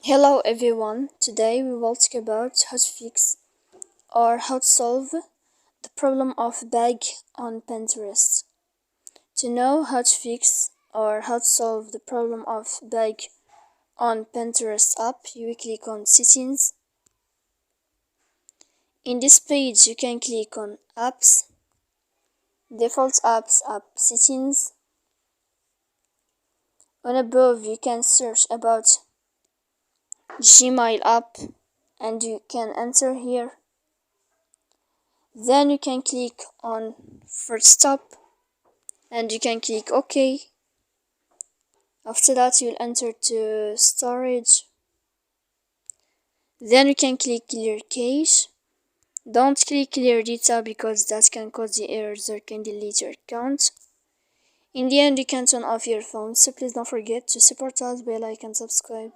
Hello everyone, today we will talk about how to fix or how to solve the problem of bug on Pinterest. To know how to fix or how to solve the problem of bug on Pinterest app, you will click on settings. In this page you can click on apps, default apps, app settings. On above you can search about Gmail app and you can enter here. Then you can click on first stop and you can click OK. After that you'll enter to storage. Then you can click clear cache. Don't click clear data because that can cause the errors or can delete your account. In the end you can turn off your phone, so please don't forget to support us by like and subscribe.